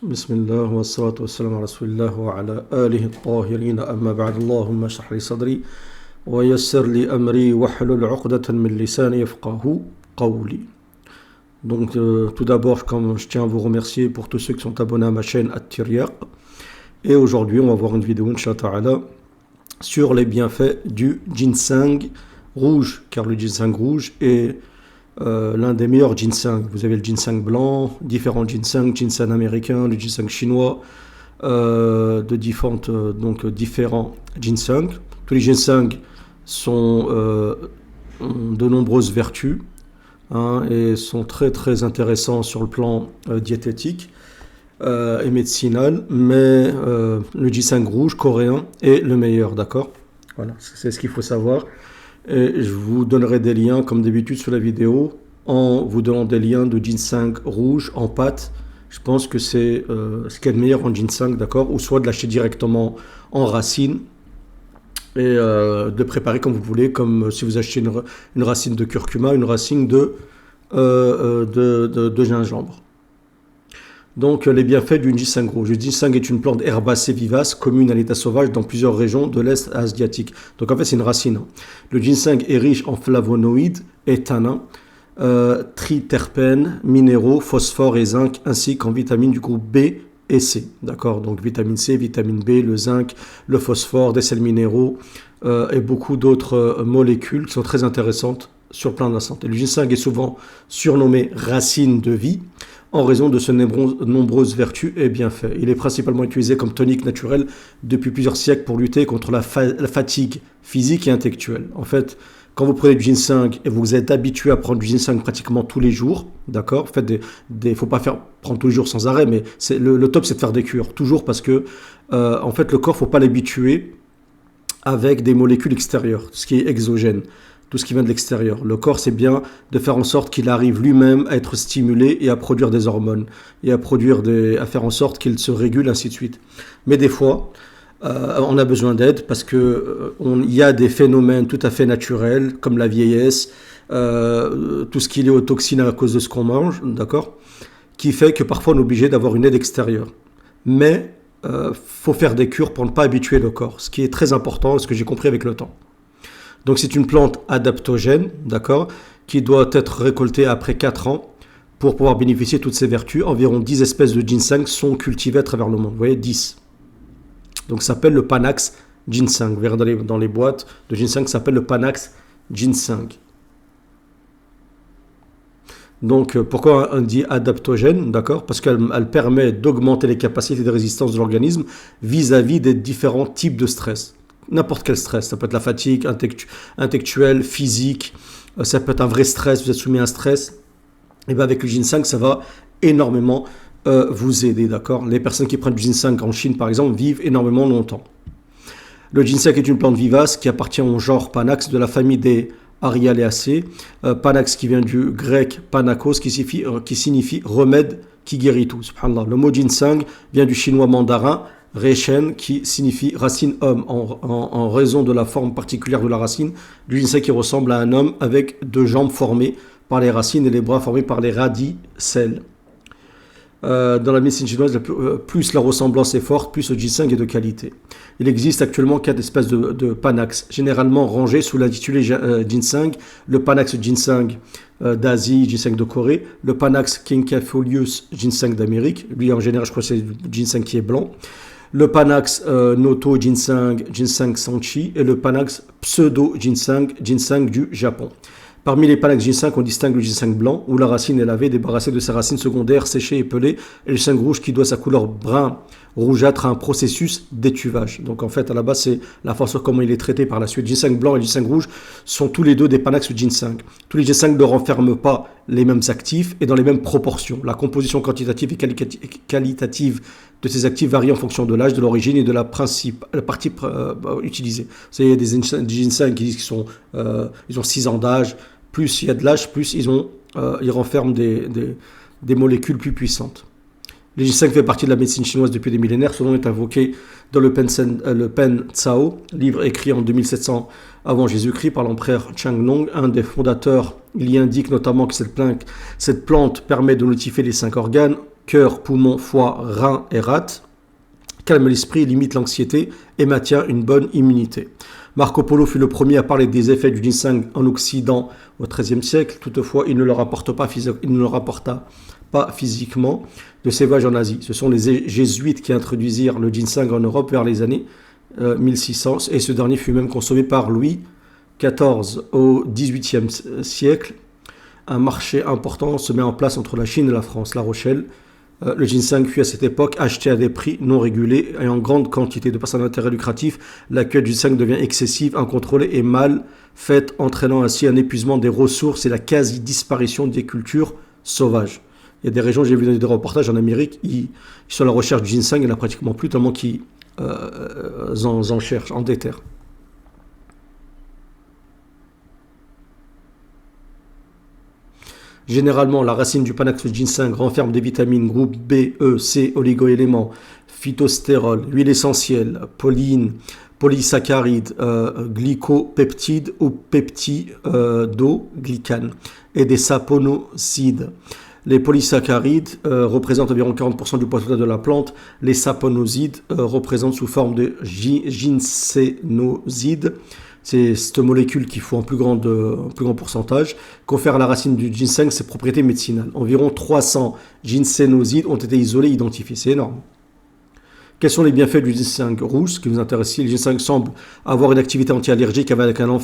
بسم الله والصلاة والسلام على رسول الله وعلى آله الطاهرين أما بعد اللهم اشرح لي صدري ويسر لي أمري واحلل عقدة من لساني يفقهوا قولي. Donc tout d'abord, comme je tiens à vous remercier pour tous ceux qui sont abonnés à ma chaîne At-Tiryaq. Et aujourd'hui, on va voir une vidéo, Inch'Allah, sur les bienfaits du ginseng rouge, car le ginseng rouge est l'un des meilleurs ginseng. Vous avez le ginseng blanc, différents ginseng américain, le ginseng chinois, de différents ginseng. Tous les ginseng ont de nombreuses vertus et sont très très intéressants sur le plan diététique et médicinal, mais le ginseng rouge coréen est le meilleur, d'accord? Voilà, c'est ce qu'il faut savoir. Et je vous donnerai des liens, comme d'habitude, sur la vidéo, en vous donnant des liens de ginseng rouge en pâte. Je pense que c'est ce qu'il y a de meilleur en ginseng, d'accord? Ou soit de l'acheter directement en racine et de préparer comme vous voulez, comme si vous achetez une racine de curcuma, une racine de gingembre. Donc les bienfaits du ginseng rouge. Le ginseng est une plante herbacée vivace commune à l'état sauvage dans plusieurs régions de l'Est asiatique. Donc en fait c'est une racine. Le ginseng est riche en flavonoïdes et tannins, triterpènes, minéraux, phosphore et zinc, ainsi qu'en vitamines du groupe B et C. D'accord? Donc vitamine C, vitamine B, le zinc, le phosphore, des sels minéraux et beaucoup d'autres molécules qui sont très intéressantes sur le plan de la santé. Le ginseng est souvent surnommé racine de vie en raison de ses nombreuses vertus et bienfaits. Il est principalement utilisé comme tonique naturel depuis plusieurs siècles pour lutter contre la fatigue physique et intellectuelle. En fait, quand vous prenez du ginseng et vous êtes habitué à prendre du ginseng pratiquement tous les jours, d'accord? En fait, faut pas prendre tous les jours sans arrêt, mais le top c'est de faire des cures, toujours parce que en fait le corps faut pas l'habituer avec des molécules extérieures, ce qui est exogène. Tout ce qui vient de l'extérieur. Le corps, c'est bien de faire en sorte qu'il arrive lui-même à être stimulé et à produire des hormones et à faire en sorte qu'il se régule, ainsi de suite. Mais des fois, on a besoin d'aide parce que il y a des phénomènes tout à fait naturels comme la vieillesse, tout ce qui est lié aux toxines à cause de ce qu'on mange, d'accord, qui fait que parfois on est obligé d'avoir une aide extérieure. Mais faut faire des cures pour ne pas habituer le corps, ce qui est très important, ce que j'ai compris avec le temps. Donc c'est une plante adaptogène, d'accord, qui doit être récoltée après 4 ans pour pouvoir bénéficier de toutes ses vertus. Environ 10 espèces de ginseng sont cultivées à travers le monde. Vous voyez, 10. Donc ça s'appelle le Panax ginseng. Vous verrez dans les boîtes de ginseng, ça s'appelle le Panax ginseng. Donc pourquoi on dit adaptogène, d'accord? Parce qu'elle permet d'augmenter les capacités de résistance de l'organisme vis-à-vis des différents types de stress. N'importe quel stress, ça peut être la fatigue intellectuelle, physique, ça peut être un vrai stress, vous êtes soumis à un stress, et bien avec le ginseng, ça va énormément vous aider, d'accord? Les personnes qui prennent du ginseng en Chine, par exemple, vivent énormément longtemps. Le ginseng est une plante vivace qui appartient au genre Panax de la famille des Arialaceae. Panax qui vient du grec panakos, qui signifie remède qui guérit tout. Subhanallah. Le mot ginseng vient du chinois mandarin, Rechen, qui signifie racine homme, en raison de la forme particulière de la racine. Du ginseng qui ressemble à un homme avec 2 jambes formées par les racines et les bras formés par les radicelles. Dans la médecine chinoise, plus la ressemblance est forte, plus le ginseng est de qualité. Il existe actuellement 4 espèces de Panax, généralement rangées sous l'intitulé ginseng. Le Panax ginseng d'Asie, ginseng de Corée. Le Panax quinquefolius ginseng d'Amérique. Lui, en général, je crois que c'est le ginseng qui est blanc. Le Panax Noto ginseng, ginseng Sanchi, et le Panax pseudo ginseng, ginseng du Japon. Parmi les Panax ginseng, on distingue le ginseng blanc, où la racine est lavée, débarrassée de ses racines secondaires, séchées et pelées, et le ginseng rouge, qui doit sa couleur brun rougeâtre à un processus d'étuvage. Donc en fait, à la base, c'est la façon comment il est traité par la suite. Le ginseng blanc et le ginseng rouge sont tous les deux des Panax ginseng. Tous les ginseng ne renferment pas les mêmes actifs et dans les mêmes proportions. La composition quantitative et qualitative de ces actifs varie en fonction de l'âge, de l'origine et de la partie utilisée. Vous savez, il y a des ginseng qui disent qu'ils ont 6 ans d'âge. Plus il y a de l'âge, plus ils renferment des molécules plus puissantes. Le ginseng fait partie de la médecine chinoise depuis des millénaires. Son nom est invoqué dans le Pen Tsao, livre écrit en 2700 avant Jésus-Christ par l'empereur Changnong, un des fondateurs. Il y indique notamment que cette plante permet de notifier les 5 organes cœur, poumon, foie, rein et rate, calme l'esprit, limite l'anxiété et maintient une bonne immunité. Marco Polo fut le premier à parler des effets du ginseng en Occident au XIIIe siècle. Toutefois, il ne le rapporta pas physiquement de ses voyages en Asie. Ce sont les jésuites qui introduisirent le ginseng en Europe vers les années 1600 et ce dernier fut même consommé par Louis XIV au XVIIIe siècle. Un marché important se met en place entre la Chine et la France. La Rochelle, le ginseng fut à cette époque acheté à des prix non régulés et en grande quantité. De par son intérêt lucratif, l'accueil du ginseng devient excessive, incontrôlée et mal faite, entraînant ainsi un épuisement des ressources et la quasi-disparition des cultures sauvages. Il y a des régions, j'ai vu des reportages en Amérique, ils sont à la recherche du ginseng, il n'y en a pratiquement plus, tellement qu'ils en cherchent, en déterrent. Généralement, la racine du Panax ginseng renferme des vitamines groupe B, E, C, oligoéléments, phytostérol, huile essentielle, polysaccharides, glycopeptides ou peptidoglycanes et des saponosides. Les polysaccharides représentent environ 40% du poids total de la plante. Les saponosides représentent sous forme de ginsénosides. C'est cette molécule qu'il faut un plus grand pourcentage, confère à la racine du ginseng ses propriétés médicinales. Environ 300 ginsénosides ont été isolés et identifiés. C'est énorme. Quels sont les bienfaits du ginseng rouge? Ce qui nous intéresse ici, le ginseng semble avoir une activité anti-allergique avec un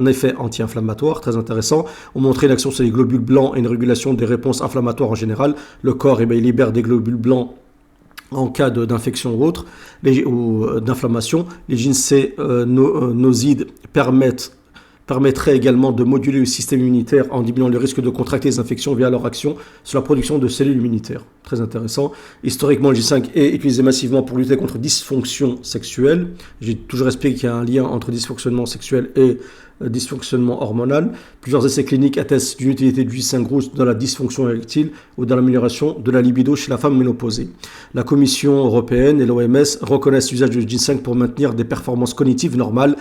effet anti-inflammatoire, très intéressant. On montrait une action sur les globules blancs et une régulation des réponses inflammatoires en général. Le corps il libère des globules blancs en cas d'infection ou autre, ou d'inflammation. Les ginsénosides permettraient également de moduler le système immunitaire en diminuant le risque de contracter les infections via leur action sur la production de cellules immunitaires. Très intéressant. Historiquement, le ginseng est utilisé massivement pour lutter contre dysfonction sexuelle. J'ai toujours expliqué qu'il y a un lien entre dysfonctionnement sexuel et dysfonctionnement hormonal. Plusieurs essais cliniques attestent d'une utilité du ginseng rouge dans la dysfonction érectile ou dans l'amélioration de la libido chez la femme ménopausée. La Commission européenne et l'OMS reconnaissent l'usage du ginseng pour maintenir des performances cognitives normales,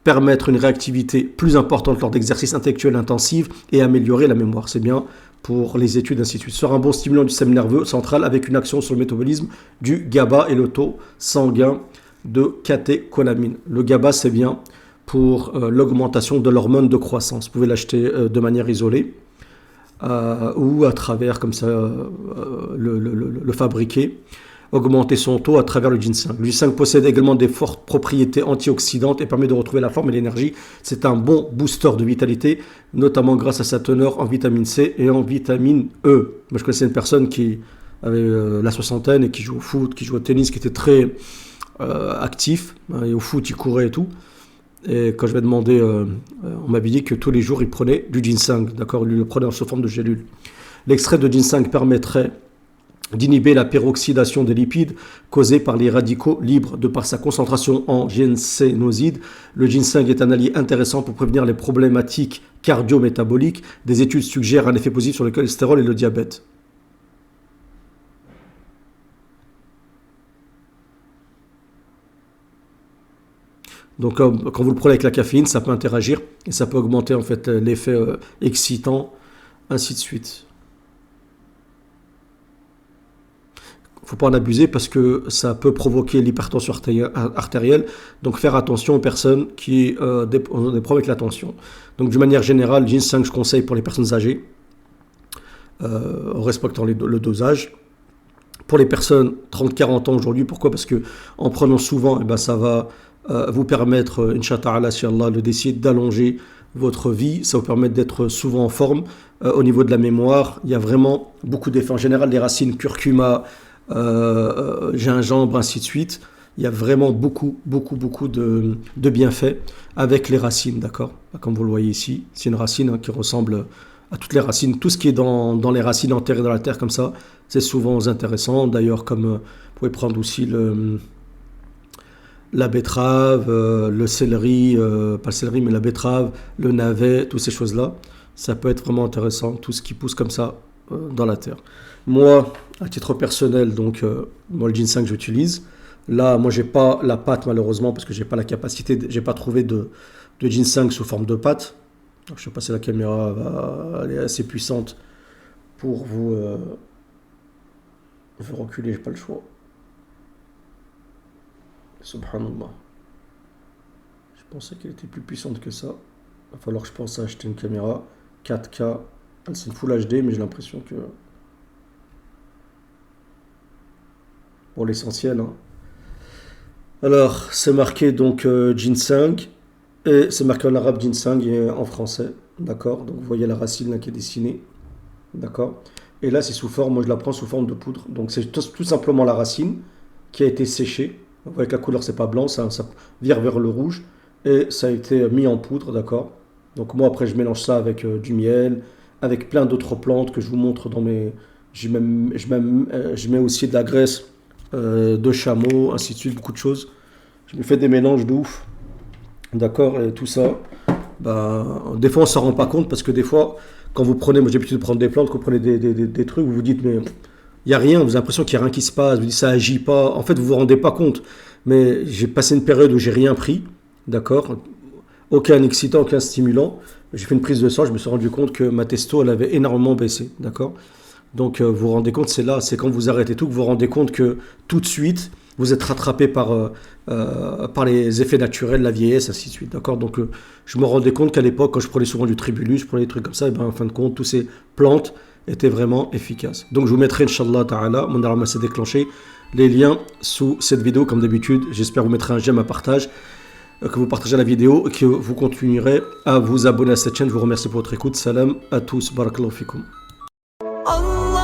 permettre une réactivité plus importante lors d'exercices intellectuels intensifs et améliorer la mémoire. C'est bien pour les études, ainsi de suite. Ce sera un bon stimulant du système nerveux central avec une action sur le métabolisme du GABA et le taux sanguin de catécholamine. Le GABA, c'est bien pour l'augmentation de l'hormone de croissance. Vous pouvez l'acheter de manière isolée ou à travers, comme ça, le fabriquer. Augmenter son taux à travers le ginseng. Le ginseng possède également des fortes propriétés antioxydantes et permet de retrouver la forme et l'énergie. C'est un bon booster de vitalité, notamment grâce à sa teneur en vitamine C et en vitamine E. Moi, je connaissais une personne qui avait la soixantaine et qui joue au foot, qui joue au tennis, qui était très actif. Et au foot, il courait et tout. Et quand je lui ai demandé, on m'avait dit que tous les jours, il prenait du ginseng. D'accord, il le prenait en sous forme de gélule. L'extrait de ginseng permettrait d'inhiber la peroxydation des lipides causée par les radicaux libres de par sa concentration en ginsénosides. Le ginseng est un allié intéressant pour prévenir les problématiques cardio-métaboliques. Des études suggèrent un effet positif sur le cholestérol et le diabète. Donc quand vous le prenez avec la caféine, ça peut interagir et ça peut augmenter en fait l'effet excitant, ainsi de suite. Il ne faut pas en abuser parce que ça peut provoquer l'hypertension artérielle. Donc faire attention aux personnes qui ont des problèmes avec la tension. Donc d'une manière générale, le ginseng, je conseille pour les personnes âgées, en respectant le dosage. Pour les personnes 30-40 ans aujourd'hui, pourquoi? Parce que en prenant souvent, eh ben, ça va vous permettre, Inch'Allah, de décider d'allonger votre vie. Ça vous permet d'être souvent en forme. Au niveau de la mémoire, il y a vraiment beaucoup d'effets. En général, les racines curcuma, gingembre, ainsi de suite. Il y a vraiment beaucoup de bienfaits avec les racines, d'accord? Comme vous le voyez ici, c'est une racine qui ressemble à toutes les racines. Tout ce qui est dans les racines enterrées dans la terre comme ça, c'est souvent intéressant. D'ailleurs, comme vous pouvez prendre aussi la betterave, le céleri, pas le céleri, mais la betterave, le navet, toutes ces choses-là, ça peut être vraiment intéressant, tout ce qui pousse comme ça dans la terre. Moi, à titre personnel, donc, moi, le ginseng, j'utilise. Là, moi, j'ai pas la pâte, malheureusement, parce que j'ai pas la capacité, j'ai pas trouvé de ginseng sous forme de pâte. Donc, je sais pas si la caméra elle est assez puissante pour vous Je vais reculer, j'ai pas le choix. Subhanallah. Je pensais qu'elle était plus puissante que ça. Il va falloir que je pense à acheter une caméra 4K. C'est une Full HD, mais j'ai l'impression que pour l'essentiel, hein. Alors, c'est marqué donc ginseng, et c'est marqué en arabe ginseng et en français, d'accord? Donc vous voyez la racine là qui est dessinée, d'accord? Et là, c'est sous forme, moi je la prends sous forme de poudre. Donc c'est tout simplement la racine qui a été séchée. Vous voyez que la couleur c'est pas blanc, ça vire vers le rouge, et ça a été mis en poudre, d'accord? Donc moi après je mélange ça avec du miel, avec plein d'autres plantes que je vous montre dans mes... je mets aussi de la graisse de chameau, ainsi de suite, beaucoup de choses. Je me fais des mélanges de ouf, d'accord, et tout ça. Bah, des fois, on s'en rend pas compte parce que des fois, quand vous prenez, moi j'ai l'habitude de prendre des plantes, quand vous prenez des trucs, vous vous dites, mais il n'y a rien, vous avez l'impression qu'il n'y a rien qui se passe, vous dites, ça agit pas. En fait, vous vous rendez pas compte. Mais j'ai passé une période où j'ai rien pris, d'accord, aucun excitant, aucun stimulant. J'ai fait une prise de sang, je me suis rendu compte que ma testo, elle avait énormément baissé, d'accord. Donc vous vous rendez compte, c'est là, c'est quand vous arrêtez tout que vous vous rendez compte que tout de suite, vous êtes rattrapé par les effets naturels, la vieillesse, ainsi de suite. D'accord. Donc je me rendais compte qu'à l'époque, quand je prenais souvent du tribulus, je prenais des trucs comme ça, et ben, en fin de compte, toutes ces plantes étaient vraiment efficaces. Donc je vous mettrai, Inch'Allah Ta'ala, mon alarme s'est déclenché, les liens sous cette vidéo, comme d'habitude. J'espère vous mettre un j'aime à partage, que vous partagez la vidéo, et que vous continuerez à vous abonner à cette chaîne. Je vous remercie pour votre écoute. Salam à tous. Barakallahu fikum. Allah